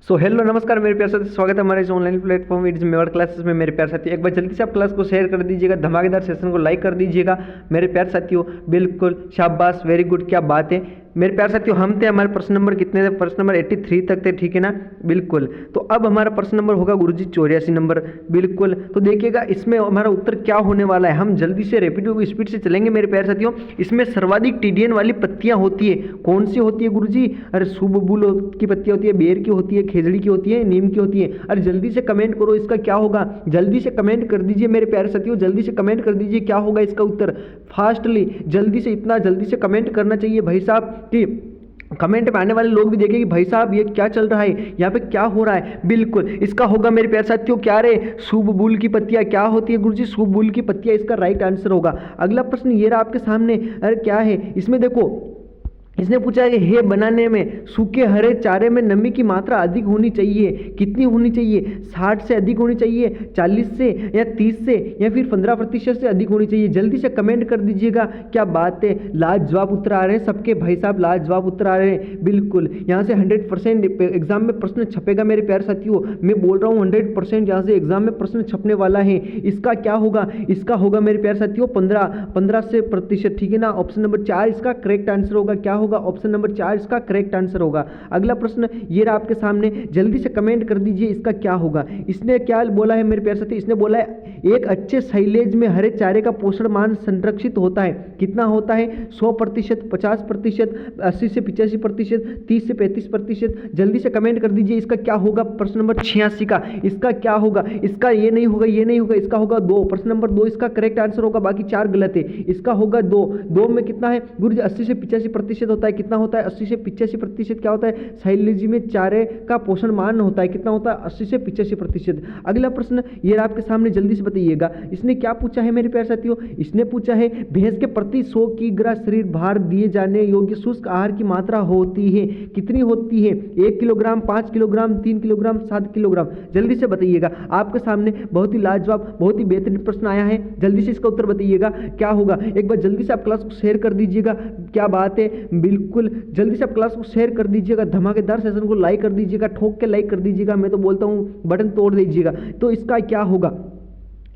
Hello नमस्कार मेरे प्यारे साथी, स्वागत है हमारे इस ऑनलाइन प्लेटफॉर्म इट्स मेवर क्लासेस में। मेरे प्यारे साथियों, एक बार जल्दी से आप क्लास को शेयर कर दीजिएगा, धमाकेदार सेशन को लाइक कर दीजिएगा मेरे प्यारे साथियों। बिल्कुल शाबाश, वेरी गुड, क्या बात है मेरे प्यारे साथियों। हम थे, हमारे प्रश्न नंबर कितने थे? प्रश्न नंबर 83 तक थे, ठीक है ना। बिल्कुल, तो अब हमारा प्रश्न नंबर होगा गुरुजी 84 नंबर। बिल्कुल, तो देखिएगा इसमें हमारा उत्तर क्या होने वाला है। हम जल्दी से रैपिडो स्पीड से चलेंगे मेरे प्यारे साथियों। इसमें सर्वाधिक टीडीएन वाली पत्तियां होती है, कौन सी होती है गुरुजी? अरे शुभबुल की पत्तियां होती है, बेर की होती है, खेजड़ी की होती है, नीम की होती है। अरे जल्दी से कमेंट करो, इसका क्या होगा? जल्दी से कमेंट कर दीजिए मेरे प्यारे साथियों, जल्दी से कमेंट कर दीजिए क्या होगा इसका उत्तर। फास्टली, जल्दी से, इतना जल्दी से कमेंट करना चाहिए भाई साहब कि कमेंट में आने वाले लोग भी देखें कि भाई साहब ये क्या चल रहा है, यहाँ पे क्या हो रहा है। बिल्कुल, इसका होगा मेरे प्यारे साथियों क्या रे? शुभबुल की पत्तियां क्या होती है गुरुजी? शुभबुल की पत्तियां इसका राइट आंसर होगा। अगला प्रश्न ये रहा आपके सामने। अरे क्या है इसमें, देखो इसने पूछा है कि हे बनाने में सूखे हरे चारे में नमी की मात्रा अधिक होनी चाहिए, कितनी होनी चाहिए? 60 से अधिक होनी चाहिए, 40 से, या 30 से, या फिर 15% से अधिक होनी चाहिए? जल्दी से कमेंट कर दीजिएगा। क्या बात है, लाजवाब उत्तर आ रहे हैं सबके भाई साहब, लाजवाब उत्तर आ रहे हैं। बिल्कुल, यहाँ से 100% एग्जाम में प्रश्न छपेगा मेरे प्यारे साथियों। मैं बोल रहा हूँ 100% यहाँ से एग्जाम में प्रश्न छपने वाला है। इसका क्या होगा? इसका होगा मेरे प्यारे साथियों 15 से प्रतिशत, ठीक है ना। ऑप्शन नंबर 4 इसका करेक्ट आंसर होगा। क्या होगा? ऑप्शन नंबर 4 इसका करेक्ट आंसर होगा। अगला प्रश्न ये रहा आपके सामने, जल्दी से कमेंट कर दीजिए इसका क्या होगा। इसने क्या बोला है मेरे प्यारे साथी? इसने बोला है एक अच्छे साइलेज में हरे चारे का पोषण मान संरक्षित होता है, कितना होता है? 100%, 50%, 80 से 85%, 30 से 35%। जल्दी से कमेंट कर दीजिए इसका क्या होगा। प्रश्न नंबर 86 का इसका क्या होगा? इसका ये नहीं होगा, ये नहीं होगा, इसका होगा 2। प्रश्न नंबर 2 इसका करेक्ट आंसर होगा, बाकी 4 गलत है। इसका होगा 2 में कितना है गुरुजी? 80 से 85% होता है। कितना होता है? 80 से 85% क्या होता है? साइलेज में चारे का पोषण मान होता है, कितना होता है? 80 से 85%। अगला प्रश्न ये आपके सामने, जल्दी से बताइएगा इसने क्या पूछा है मेरे प्यारे साथियों। इसने पूछा है भैंस के प्रति 100 किग्रा शरीर भार दिए जाने योग्य शुष्क आहार की मात्रा होती है, कितनी होती है? 1 किलोग्राम, 5 किलोग्राम, 3 किलोग्राम, 7 किलोग्राम? जल्दी से बताइएगा। आपके सामने बहुत ही लाजवाब, बहुत ही बेहतरीन प्रश्न आया है। जल्दी से इसका उत्तर बताइएगा क्या होगा। एक बार जल्दी से आप क्लास को शेयर कर दीजिएगा। क्या बात है, बिल्कुल जल्दी से आप क्लास को शेयर कर दीजिएगा, धमाकेदार सेशन को लाइक कर दीजिएगा, ठोक के लाइक कर दीजिएगा। मैं तो बोलता हूँ बटन तोड़ दीजिएगा। तो इसका क्या होगा?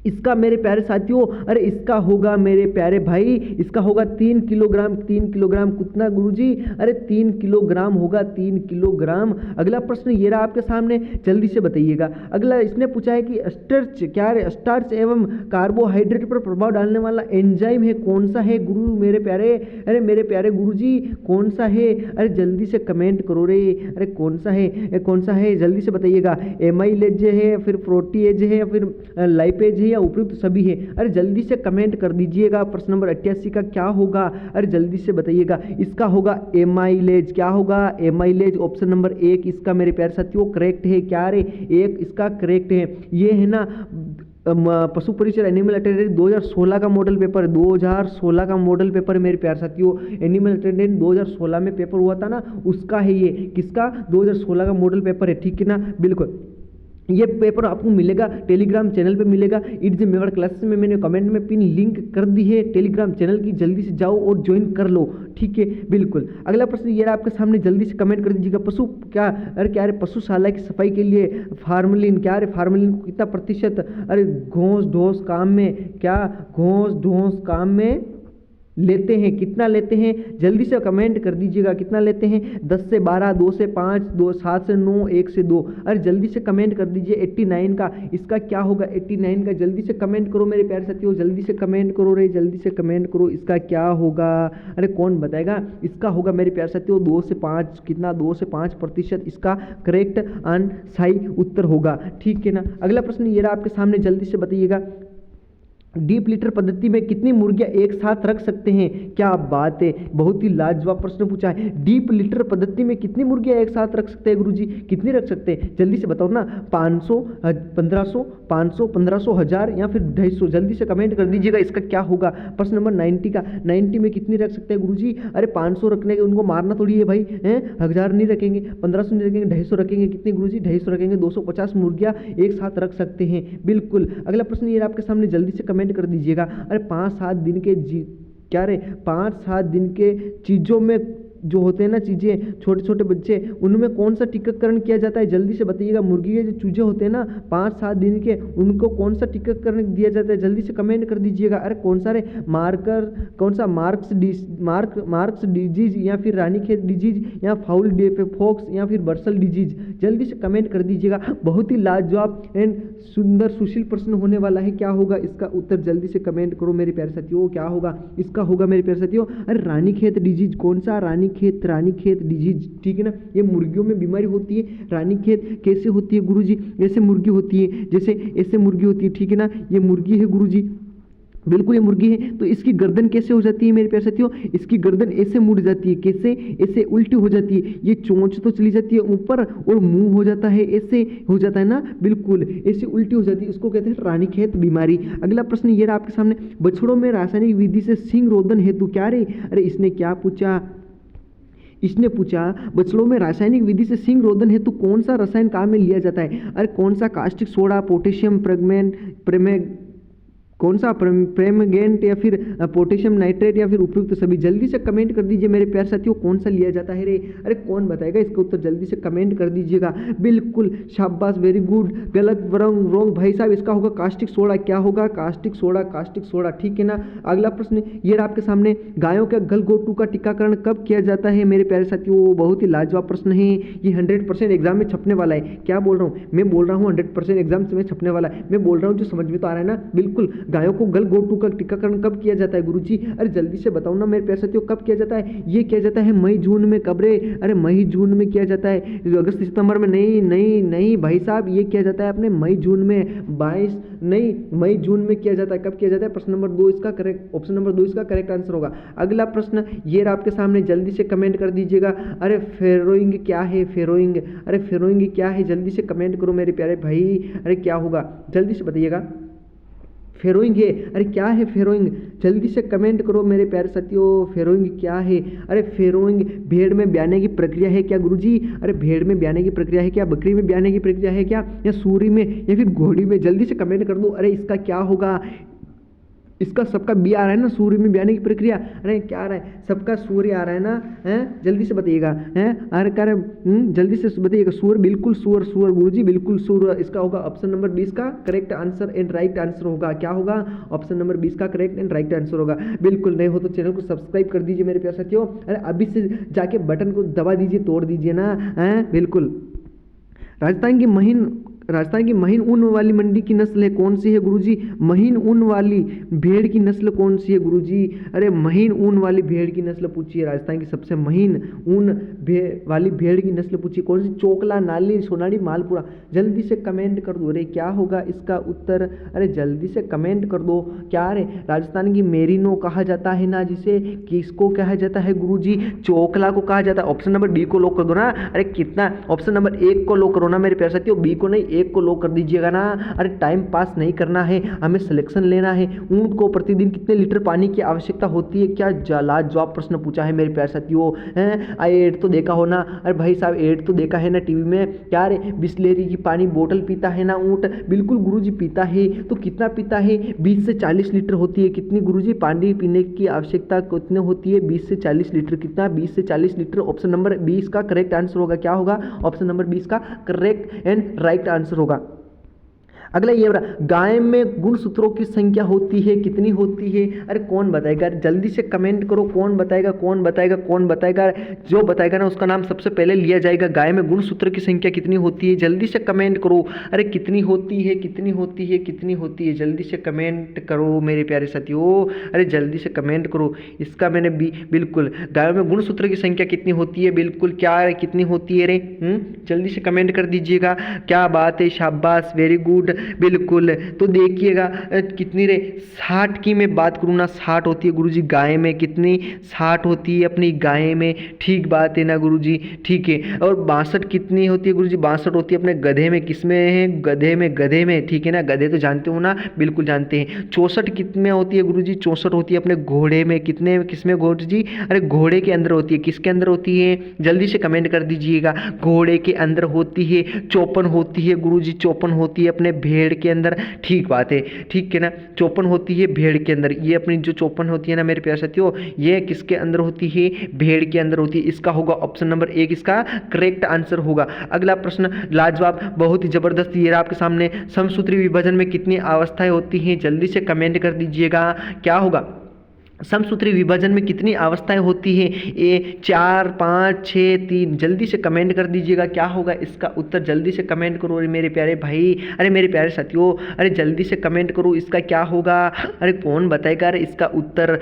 इसका मेरे प्यारे साथियों, अरे इसका होगा मेरे प्यारे भाई, इसका होगा 3 किलोग्राम। 3 किलोग्राम कितना गुरुजी? अरे 3 किलोग्राम होगा, 3 किलोग्राम। अगला प्रश्न ये रहा आपके सामने, जल्दी से बताइएगा। अगला इसने पूछा है कि स्टार्च क्या है? स्टार्च एवं कार्बोहाइड्रेट पर प्रभाव डालने वाला एंजाइम है, कौन सा है गुरु मेरे प्यारे? अरे मेरे प्यारे गुरुजी कौन सा है? अरे जल्दी से कमेंट करो रे। अरे कौन सा है, कौन सा है? जल्दी से बताइएगा। एमाइलेज है, फिर प्रोटीएज है, या फिर लाइपेज है, उपयुक्त सभी है? अरे जल्दी से कमेंट कर दीजिएगा। प्रश्न नंबर 88 का क्या होगा? अरे जल्दी से बताइएगा। इसका होगा एमाइलेज। क्या होगा? एमाइलेज। ऑप्शन नंबर 1 इसका मेरे प्यारे साथियों करेक्ट है। क्या रे? 1 इसका करेक्ट है। ये है ना पशु परिचय एनिमल अटेंडेंट 2016 का मॉडल पेपर, 2016 का मॉडल पेपर मेरे प्यारे साथियों। एनिमल अटेंडेंट 2016 में पेपर हुआ था ना, उसका है ये। किसका? 2016 का मॉडल पेपर है, ठीक है ना। बिल्कुल, ये पेपर आपको मिलेगा टेलीग्राम चैनल पे मिलेगा। इट्स मेवर क्लासेस में मैंने कमेंट में पिन लिंक कर दी है टेलीग्राम चैनल की, जल्दी से जाओ और ज्वाइन कर लो, ठीक है। बिल्कुल, अगला प्रश्न ये रहा आपके सामने, जल्दी से कमेंट कर दीजिएगा। पशु क्या, अरे क्या रे, पशुशाला की सफाई के लिए फार्मलिन, क्या रे फार्मलिन को कितना प्रतिशत? अरे घोंस ढोस काम में, क्या घोंस ढोस काम में लेते हैं, कितना लेते हैं? जल्दी से कमेंट कर दीजिएगा कितना लेते हैं। 10 से 12, 2 से 5, 7 से 9, 1 से 2। अरे जल्दी से कमेंट कर दीजिए। 89 का इसका क्या होगा? 89 का जल्दी से कमेंट करो मेरे प्यारे साथियों, जल्दी से कमेंट करो रे, जल्दी से कमेंट करो। इसका क्या होगा? अरे कौन बताएगा? इसका होगा मेरे प्यारे साथियों 2 से 5, कितना? 2 से 5% इसका करेक्ट आंसर सही उत्तर होगा, ठीक है ना। अगला प्रश्न ये रहा आपके सामने, जल्दी से बताइएगा। डीप लिटर पद्धति में कितनी मुर्गियां एक साथ रख सकते हैं? क्या बात है, बहुत ही लाजवाब प्रश्न पूछा है। डीप लिटर पद्धति में कितनी मुर्गियां एक साथ रख सकते हैं गुरुजी? कितनी रख सकते हैं? जल्दी से बताओ ना। 500, 1500, 500, 1500, 1000 या फिर 250? जल्दी से कमेंट कर दीजिएगा इसका क्या होगा। प्रश्न नंबर 90 का, 90 में कितनी रख सकते हैं गुरुजी? अरे 500 रखने के, उनको मारना थोड़ी है भाई, हैं? 1000 नहीं रखेंगे, 1500 नहीं रखेंगे, 250 रखेंगे। कितनी गुरुजी? 250 रखेंगे। 250 मुर्गियां एक साथ रख सकते हैं। बिल्कुल, अगला प्रश्न ये आपके सामने, जल्दी से कमेंट कर दीजिएगा। अरे 5-7 दिन के क्या रे, 5-7 दिन के चीज़ों में जो होते हैं ना चीज़ें, छोटे छोटे बच्चे, उनमें कौन सा टीकाकरण किया जाता है, जल्दी से बताइएगा। मुर्गी के जो चूजे होते हैं ना 5-7 दिन के, उनको कौन सा टीकाकरण दिया जाता है, जल्दी से कमेंट कर दीजिएगा। अरे कौन सा रे, कौन सा मार्क्स डिजीज या फिर रानीखेत डिजीज या फाउल फॉक्स या फिर बर्सल डिजीज, जल्दी से कमेंट कर दीजिएगा। बहुत ही लाजवाब एंड सुंदर सुशील प्रश्न होने वाला है। क्या होगा इसका उत्तर, जल्दी से कमेंट करो मेरे प्यारे साथियों। क्या होगा इसका, होगा मेरे प्यारे साथियों, अरे रानीखेत डिजीज। कौन सा, रानीखेत डिजीज, ठीक है ना। ये मुर्गियों में बीमारी होती है। रानीखेत कैसे होती है गुरुजी, ऐसे मुर्गी होती है, जैसे ऐसे मुर्गी होती है, ठीक है ना। ये मुर्गी है गुरुजी, बिल्कुल ये मुर्गी है। तो इसकी गर्दन कैसे हो जाती है मेरे प्यारे साथियों, इसकी गर्दन ऐसे मुड़ जाती है, कैसे, ऐसे उल्टी हो जाती है। ये चोंच तो चली जाती है ऊपर और मुंह हो जाता है, ऐसे हो जाता है ना, बिल्कुल ऐसे उल्टी हो जाती है। इसको कहते हैं रानीखेत बीमारी। अगला प्रश्न ये रहा आपके सामने, बछड़ों में रासायनिक विधि से सींग रोधन हेतु क्या रे, अरे इसने क्या पूछा, इसने पूछा बछड़ों में रासायनिक विधि से सींग रोधन हेतु कौन सा रसायन काम में लिया जाता है। अरे कौन सा, कास्टिक सोडा, पोटेशियम कौन सा प्रेमगेंट या फिर पोटेशियम नाइट्रेट या फिर उपयुक्त सभी, जल्दी से कमेंट कर दीजिए मेरे प्यारे साथियों। कौन सा लिया जाता है रे, अरे कौन बताएगा इसका उत्तर, जल्दी से कमेंट कर दीजिएगा। बिल्कुल शाबाश, वेरी गुड। गलत, रॉन्ग भाई साहब, इसका होगा कास्टिक सोडा। क्या होगा, कास्टिक सोडा, ठीक है ना। अगला प्रश्न ये रहा आपके सामने, गायों के गलघोटू का टीकाकरण कब किया जाता है मेरे प्यारे साथियों। बहुत ही लाजवाब प्रश्न है ये, 100% एग्जाम में छपने वाला है। क्या बोल रहा हूँ मैं, बोल रहा हूँ 100% एग्जाम में छपने वाला है। मैं बोल रहा हूँ जो समझ में तो आ रहा है ना, बिल्कुल। गायों को गलघोटू का टीकाकरण कब किया जाता है गुरुजी, अरे जल्दी से बताओ ना मेरे प्यारे साथियों, कब किया जाता है। ये किया जाता है मई जून में। कब रे, अरे मई जून में किया जाता है, अगस्त सितंबर में नहीं भाई साहब, ये किया जाता है अपने मई जून में, मई जून में किया जाता है। कब किया जाता है, प्रश्न नंबर 2 इसका करेक्ट, ऑप्शन नंबर 2 इसका करेक्ट आंसर होगा। अगला प्रश्न ये रहा आपके सामने, जल्दी से कमेंट कर दीजिएगा। अरे फेरोइंग क्या है, अरे फेरोइंग क्या है, जल्दी से कमेंट करो मेरे प्यारे भाई। अरे क्या होगा, जल्दी से बताइएगा। फेरोइंग है, अरे क्या है फेरोइंग, जल्दी से कमेंट करो मेरे प्यारे साथियों। फेरोइंग क्या है, अरे फेरोइंग भेड़ में ब्याने की प्रक्रिया है क्या गुरुजी, अरे भेड़ में ब्याने की प्रक्रिया है क्या, बकरी में ब्याने की प्रक्रिया है क्या, या सूरी में या फिर घोड़ी में, जल्दी से कमेंट कर दो। अरे इसका क्या होगा, इसका सबका बी आ रहा है ना, सूर्य में ब्याने की प्रक्रिया। अरे क्या आ रहा है, सबका सूर्य आ रहा है ना, हैं, जल्दी से बताइएगा, हैं, अरे क्या जल्दी से बताइएगा। सूर्य, बिल्कुल सूर्य गुरुजी, बिल्कुल सूर्य। इसका होगा ऑप्शन नंबर 20 का correct answer and right answer होगा। क्या होगा, ऑप्शन नंबर 20 का करेक्ट एंड राइट आंसर होगा। बिल्कुल, नहीं हो तो चैनल को सब्सक्राइब कर दीजिए मेरे प्यारे साथियों। अरे अभी से जाके बटन को दबा दीजिए, तोड़ दीजिए ना, हैं, बिल्कुल। राजस्थान की महीन ऊन वाली मंडी की नस्ल है कौन सी है गुरुजी, महीन ऊन वाली भेड़ की नस्ल कौन सी है गुरुजी, अरे महीन ऊन वाली भेड़ की नस्ल पूछी है, राजस्थान की सबसे महीन ऊन वाली भेड़ की नस्ल पूछी कौन सी, चोकला, नाली, सोनाली, मालपुरा, जल्दी से कमेंट कर दो। अरे क्या होगा इसका उत्तर, अरे जल्दी से कमेंट कर दो। क्या रे, राजस्थान की मेरिनो कहा जाता है ना, जिसे किसको कहा जाता है गुरुजी, चोकला को कहा जाता है। ऑप्शन नंबर डी को लॉक कर दो ना, अरे कितना, ऑप्शन नंबर 1 को लॉक करो ना मेरे प्यारे साथियों, बी को नहीं 1 को लॉक कर दीजिएगा ना। अरे टाइम पास नहीं करना है, हमें सिलेक्शन लेना है। ऊंट को प्रतिदिन कितने लीटर पानी की आवश्यकता होती है, क्या लाजवाब प्रश्न पूछा है मेरे प्यारे साथियों, हैं, एड तो देखा हो ना, अरे भाई साहब एड तो देखा है ना टीवी में, क्या रे, बिस्लेरी की पानी बोतल पीता है ना ऊंट, बिल्कुल गुरुजी पीता है, तो कितना पीता है, 20 से 40 लीटर होती है। कितनी गुरुजी पानी पीने की आवश्यकता कितने होती है, 20 से 40 लीटर, कितना, 20 से 40 लीटर। ऑप्शन नंबर 20 का करेक्ट आंसर होगा। क्या होगा, ऑप्शन नंबर 20 का करेक्ट एंड राइट आंसर होगा। अगला ये रहा, गाय में गुणसूत्रों की संख्या होती है कितनी होती है, अरे कौन बताएगा, जल्दी से कमेंट करो, कौन बताएगा, कौन बताएगा, कौन बताएगा, जो बताएगा ना उसका नाम सबसे पहले लिया जाएगा। गाय में गुणसूत्र की संख्या कितनी होती है, जल्दी से कमेंट करो। अरे कितनी होती है, कितनी होती है, कितनी होती है, जल्दी से कमेंट करो मेरे प्यारे साथियों। अरे जल्दी से कमेंट करो, इसका मैंने बिल्कुल, गायों में गुणसूत्र की संख्या कितनी होती है, बिल्कुल क्या कितनी होती है रे, जल्दी से कमेंट कर दीजिएगा। क्या बात है, शाबाश, वेरी गुड, बिल्कुल। तो देखिएगा कितनी रे, 60 की मैं बात करूँ ना, 60 होती है गुरुजी गाय में, कितनी, 60 होती है अपनी गाय में, ठीक बात है ना गुरुजी, ठीक है। और 62 कितनी होती है गुरुजी, 62 होती है अपने गधे में, किसमें है, गधे में, ठीक है ना, गधे तो जानते हो ना, बिल्कुल जानते हैं। 64 कितने होती है गुरुजी, 64 होती है अपने घोड़े में, कितने, किसमें गुरुजी, अरे घोड़े के अंदर होती है, किसके अंदर होती है, जल्दी से कमेंट कर दीजिएगा। घोड़े के अंदर होती है। 54 होती है गुरुजी, 54 होती है अपने भेड़ के अंदर, ठीक बात है, ठीक है ना। चौपन होती है भेड़ के अंदर, ये अपनी जो चौपन होती है ना मेरे प्यारे साथियों, ये किसके अंदर होती है, भेड़ के अंदर होती है। इसका होगा ऑप्शन नंबर 1 इसका करेक्ट आंसर होगा। अगला प्रश्न लाजवाब, बहुत ही जबरदस्त, ये आपके सामने समसूत्री विभाजन में कितनी अवस्थाएं होती हैं, जल्दी से कमेंट कर दीजिएगा। क्या होगा, समसूत्री विभाजन में कितनी अवस्थाएं होती हैं, ए 4 5 6 3, जल्दी से कमेंट कर दीजिएगा। क्या होगा इसका उत्तर, जल्दी से कमेंट करो। अरे मेरे प्यारे भाई, अरे मेरे प्यारे साथियों, अरे जल्दी से कमेंट करो, इसका क्या होगा। अरे कौन बताएगा अरे इसका उत्तर,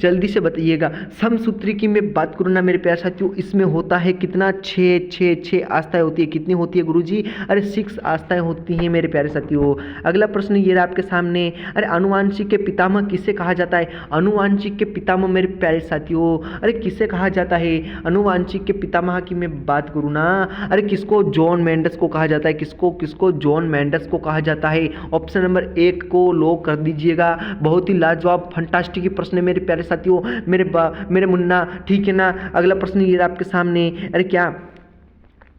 जल्दी से बताइएगा। समसूत्री की मैं बात करूँ ना मेरे प्यारे साथियों, इसमें होता है कितना, 6 आस्थाएं होती है। कितनी होती है गुरुजी, अरे 6 आस्थाएं होती हैं मेरे प्यारे साथियों। अगला प्रश्न ये रहा आपके सामने, अरे आनुवांशिक के पितामह किसे कहा जाता है। आनुवांशिक के पितामह मेरे प्यारे साथियों, अरे किसे कहा जाता है। आनुवांशिक के पितामह की मैं बात करूँ ना, अरे किसको, जॉन मेंडस को कहा जाता है। किसको जॉन मेंडस को कहा जाता है। ऑप्शन नंबर 1 को लॉक कर दीजिएगा। बहुत ही लाजवाब फंटास्टिक प्रश्न है मेरे प्यारे साथियों, मेरे मुन्ना, ठीक है ना। अगला प्रश्न ये आपके सामने, अरे क्या,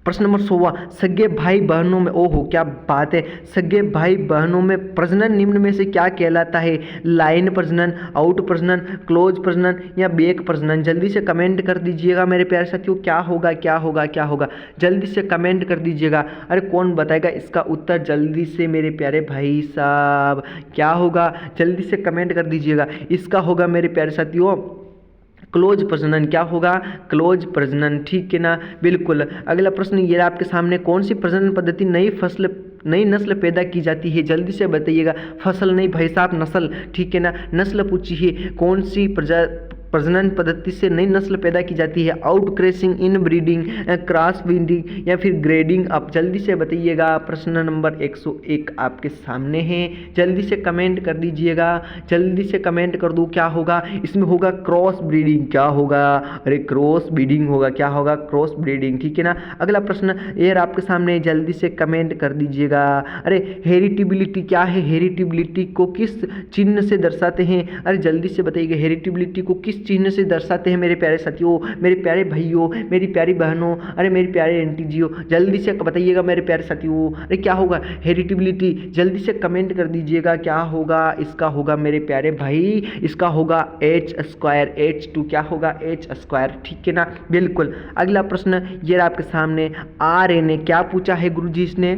प्रश्न नंबर 16, सगे भाई बहनों में, ओहो क्या बात है, सगे भाई बहनों में प्रजनन निम्न में से क्या कहलाता है। लाइन प्रजनन, आउट प्रजनन, क्लोज प्रजनन या बैक प्रजनन, जल्दी से कमेंट कर दीजिएगा मेरे प्यारे साथियों। क्या होगा, क्या होगा, क्या होगा, जल्दी से कमेंट कर दीजिएगा। अरे कौन बताएगा इसका उत्तर, जल्दी से मेरे प्यारे भाई साहब, क्या होगा, जल्दी से कमेंट कर दीजिएगा। इसका होगा मेरे प्यारे साथियों क्लोज प्रजनन। क्या होगा, क्लोज प्रजनन, ठीक है ना, बिल्कुल। अगला प्रश्न ये रहा आपके सामने, कौन सी प्रजनन पद्धति नई नस्ल पैदा की जाती है, जल्दी से बताइएगा। फसल नहीं भाई साहब, नस्ल, ठीक है ना, नस्ल पूछिए। कौन सी प्रजनन पद्धति से नई नस्ल पैदा की जाती है। आउट क्रॉसिंग, इन ब्रीडिंग, क्रॉस ब्रीडिंग या फिर ग्रेडिंग, आप जल्दी से बताइएगा। प्रश्न नंबर 101 आपके सामने है, जल्दी से कमेंट कर दीजिएगा, जल्दी से कमेंट कर दो। क्या होगा इसमें, होगा क्रॉस ब्रीडिंग। क्या होगा, अरे क्रॉस ब्रीडिंग होगा। क्या होगा, क्रॉस ब्रीडिंग, ठीक है ना। अगला प्रश्न ये आपके सामने, जल्दी से कमेंट कर दीजिएगा। अरे हेरिटेबिलिटी क्या है, हेरिटेबिलिटी को किस चिन्ह से दर्शाते हैं। अरे जल्दी से बताइएगा, हेरिटेबिलिटी को किस चिन्ह से दर्शाते हैं मेरे प्यारे साथियों, मेरे प्यारे भाइयों, मेरी प्यारी बहनों, अरे मेरी प्यारे आंटी जियो, जल्दी से बताइएगा मेरे प्यारे साथियों। अरे क्या होगा हेरिटेबिलिटी, जल्दी से कमेंट कर दीजिएगा। क्या होगा, इसका होगा मेरे प्यारे भाई, इसका होगा H² H2, क्या होगा H², ठीक है ना, बिल्कुल। अगला प्रश्न ये आपके सामने, RNA क्या पूछा है गुरुजी इसने।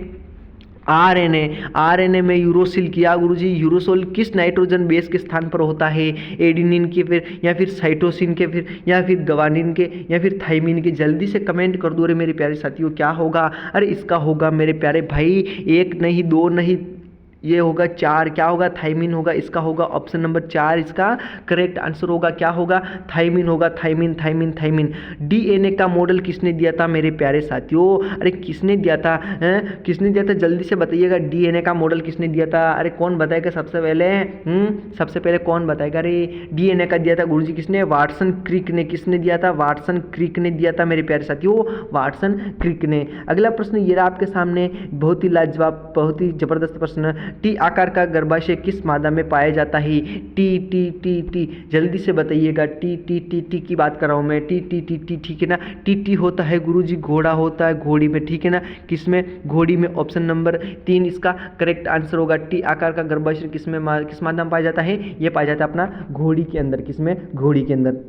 आरएनए में यूरोसिल किया गुरुजी, यूरोसिल किस नाइट्रोजन बेस के स्थान पर होता है। एडिनिन के फिर, या फिर साइटोसिन के फिर, या फिर गवानिन के, या फिर थाइमिन के, जल्दी से कमेंट कर दो रे मेरे प्यारे साथियों। क्या होगा, अरे इसका होगा मेरे प्यारे भाई 1 नहीं 2 नहीं, ये होगा 4, क्या होगा, थाइमिन होगा। इसका होगा ऑप्शन नंबर 4 इसका करेक्ट आंसर होगा। क्या होगा, थाइमिन होगा, थाइमिन थाइमिन थाइमिन। डीएनए का मॉडल किसने दिया था मेरे प्यारे साथियों, अरे किसने दिया था, किसने दिया था, जल्दी से बताइएगा। डीएनए का मॉडल किसने दिया था, अरे कौन बताएगा सबसे पहले, सबसे पहले कौन बताएगा। अरे डीएनए का दिया था गुरुजी किसने, वाटसन क्रिक ने। किसने दिया था, वाटसन क्रिक ने दिया था मेरे प्यारे साथियों, वाटसन क्रिक ने। अगला प्रश्न ये रहा आपके सामने, बहुत ही लाजवाब, बहुत ही जबरदस्त प्रश्न, टी आकार का गर्भाशय किस मादा में पाया जाता है। टी, जल्दी से बताइएगा। टी की बात कर रहा हूँ मैं, टी, ठीक है ना। टी होता है गुरुजी, घोड़ा होता है घोड़ी में, ठीक है ना, किसमें, घोड़ी में। ऑप्शन नंबर 3 इसका करेक्ट आंसर होगा। टी आकार का गर्भाशय किस मादा में पाया जाता है, ये पाया जाता है अपना घोड़ी के अंदर, किसमें, घोड़ी के अंदर।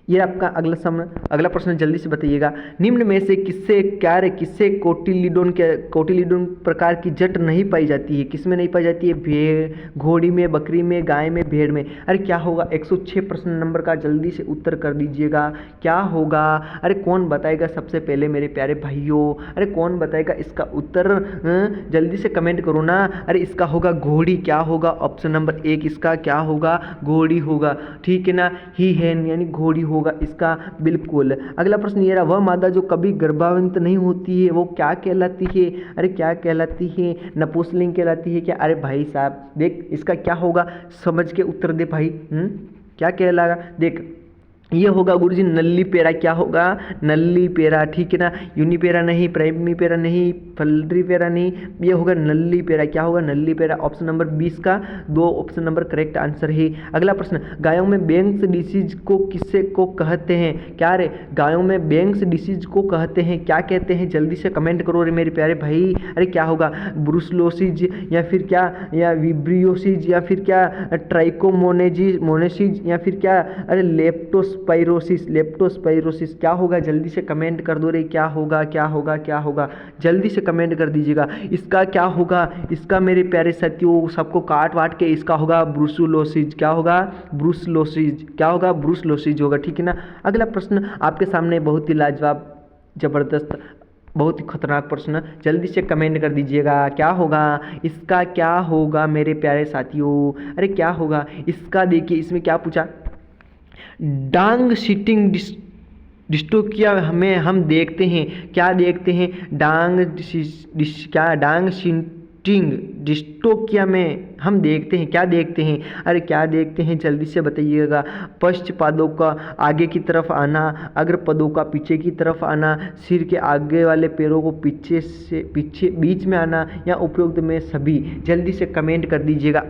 ये आपका अगला प्रश्न, जल्दी से बताइएगा। निम्न में से किससे कोटिलीडोन प्रकार की जट नहीं पाई जाती है। किसमें नहीं पाई जाती है, भेड़, घोड़ी में, बकरी में, गाय में, भेड़ में। अरे क्या होगा, 106 प्रश्न नंबर का जल्दी से उत्तर कर दीजिएगा। क्या होगा, अरे कौन बताएगा सबसे पहले मेरे प्यारे भाइयों, अरे कौन बताएगा इसका उत्तर, जल्दी से कमेंट करो ना। अरे इसका होगा घोड़ी। क्या होगा, ऑप्शन नंबर 1 इसका क्या होगा, घोड़ी होगा, ठीक है ना, ही है यानी घोड़ी होगा इसका, बिल्कुल। अगला प्रश्न ये रहा, वह मादा जो कभी गर्भावंत नहीं होती है वो क्या कहलाती है। अरे क्या कहलाती है, नपुंसकलिंग कहलाती है क्या। अरे भाई साहब देख, इसका क्या होगा, समझ के उत्तर दे भाई, क्या कहलाएगा, देख ये होगा गुरुजी नल्ली पेरा। क्या होगा? नल्ली पेरा, ठीक है ना। यूनिपेरा नहीं, प्राइमीपेरा नहीं, फल्री पेरा नहीं, ये होगा नल्ली पेरा। क्या होगा? नल्ली पेरा। ऑप्शन नंबर 20 का 2 ऑप्शन नंबर करेक्ट आंसर है। अगला प्रश्न, गायों में बैंक्स डिसीज को किससे को कहते हैं? क्या रे? गायों में बैंक्स डिसीज को कहते हैं, क्या कहते हैं? जल्दी से कमेंट करो रे मेरे प्यारे भाई। अरे क्या होगा? ब्रुसलोसिज या फिर क्या, या विब्रियोसिज या फिर क्या, ट्राइकोमोनेसिज या फिर क्या, अरे लेप्टोस्पाइरोसिस क्या होगा? जल्दी से कमेंट कर दो रे। क्या होगा? क्या होगा? क्या होगा? जल्दी से कमेंट कर दीजिएगा। इसका क्या होगा? इसका मेरे प्यारे साथियों सबको काट वाट के इसका होगा ब्रुसलोसिस। क्या होगा? ब्रुसलोसिस। क्या होगा? ब्रुसलोसिस होगा, ठीक है ना। अगला प्रश्न आपके सामने बहुत ही लाजवाब, जबरदस्त, बहुत ही खतरनाक प्रश्न, जल्दी से कमेंट कर दीजिएगा। क्या होगा? इसका क्या होगा मेरे प्यारे साथियों? अरे क्या होगा इसका? देखिए इसमें क्या पूछा, डांग सीटिंग डिस्टोकिया में हम देखते हैं, क्या देखते हैं? डांग सीटिंग डिस्टोकिया में हम देखते हैं, क्या देखते हैं? अरे क्या देखते हैं? जल्दी से बताइएगा। पश्च पादों का आगे की तरफ आना, अग्र पदों का पीछे की तरफ आना, सिर के आगे वाले पैरों को पीछे से पीछे बीच में आना, या उपयुक्त में सभी। जल्दी से कमेंट कर दीजिएगा।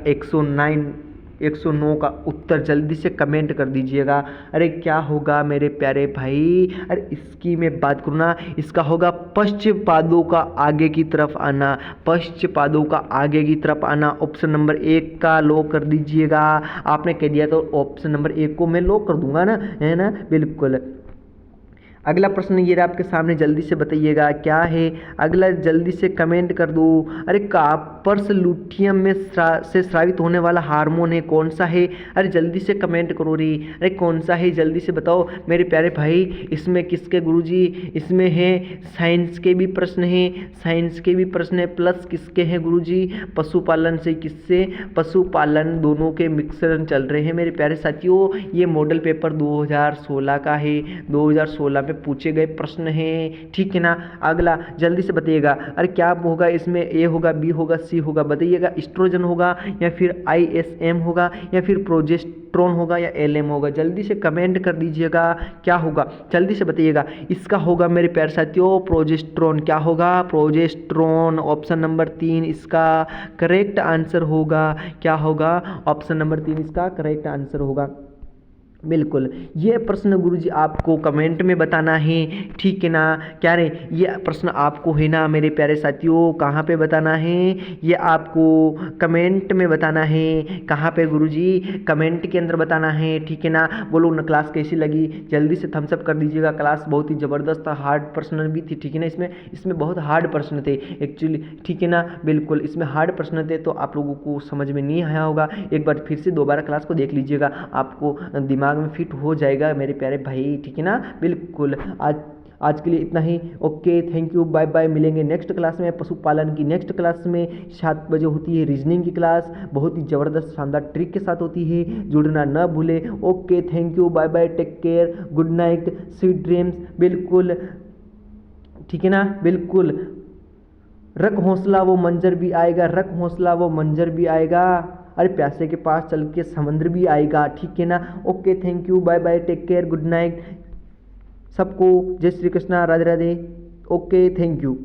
109 का उत्तर जल्दी से कमेंट कर दीजिएगा। अरे क्या होगा मेरे प्यारे भाई? अरे इसकी मैं बात करूँ ना, इसका होगा पश्च पादों का आगे की तरफ आना, पश्च पादों का आगे की तरफ आना। ऑप्शन नंबर 1 का लॉक कर दीजिएगा। आपने कह दिया तो ऑप्शन नंबर 1 को मैं लॉक कर दूंगा ना, है ना, बिल्कुल। अगला प्रश्न ये रहा आपके सामने, जल्दी से बताइएगा क्या है अगला, जल्दी से कमेंट कर दो। अरे कार्पस लुटियम में से स्रावित होने वाला हार्मोन है, कौन सा है? अरे जल्दी से कमेंट करो रे। अरे कौन सा है? जल्दी से बताओ मेरे प्यारे भाई। इसमें किसके गुरुजी? इसमें है साइंस के भी प्रश्न हैं, साइंस के भी प्रश्न है, प्लस किसके हैं गुरुजी? पशुपालन से। किससे? पशुपालन, दोनों के मिक्सर चल रहे हैं मेरे प्यारे साथियों। ये मॉडल पेपर 2016 का है, 2016 पूछे गए प्रश्न हैं, ठीक है ना। अगला जल्दी से बताइएगा। अरे क्या होगा इसमें? ए होगा, बी होगा, सी होगा, बताइएगा। एस्ट्रोजन होगा या फिर ISM होगा या फिर प्रोजेस्ट्रॉन होगा या LM होगा? जल्दी से कमेंट कर दीजिएगा। क्या होगा? जल्दी से बताइएगा। इसका होगा मेरे प्यारे साथियों प्रोजेस्ट्रॉन। क्या होगा? प्रोजेस्ट्रॉन। ऑप्शन नंबर 3 इसका करेक्ट आंसर होगा। क्या होगा? ऑप्शन नंबर 3 इसका करेक्ट आंसर होगा, बिल्कुल। ये प्रश्न गुरुजी आपको कमेंट में बताना है, ठीक है ना। क्या रे? ये प्रश्न आपको है ना मेरे प्यारे साथियों, कहाँ पे बताना है? ये आपको कमेंट में बताना है। कहाँ पे गुरुजी? कमेंट के अंदर बताना है, ठीक है ना। बोलो ना क्लास कैसी लगी? जल्दी से थम्स अप कर दीजिएगा। क्लास बहुत ही ज़बरदस्त, हार्ड प्रश्न भी थी, ठीक है ना। इसमें बहुत हार्ड प्रश्न थे एक्चुअली, ठीक है ना, बिल्कुल। इसमें हार्ड प्रश्न थे तो आप लोगों को समझ में नहीं आया होगा। एक बार फिर से दोबारा क्लास को देख लीजिएगा, आपको दिमाग में फिट हो जाएगा मेरे प्यारे भाई, ठीक है ना, बिल्कुल। आज के लिए इतना ही। Okay, thank you, bye bye. मिलेंगे नेक्स्ट क्लास में, पशुपालन की नेक्स्ट क्लास में। 7 बजे होती है रीजनिंग की क्लास, बहुत ही ज़बरदस्त शानदार ट्रिक के साथ होती है, जुड़ना न भूले। Okay, thank you, bye bye, take care, good night, sweet dreams, बिल्कुल, ठीक है ना, बिल्कुल। रख हौसला वो मंजर भी आएगा, रख हौसला वो मंजर भी आएगा। अरे प्यासे के पास चल के समंदर भी आएगा, ठीक है ना। Okay, thank you, bye bye, take care, good night सबको। जय Shri Krishna, Radhe Radhe. Okay, thank you.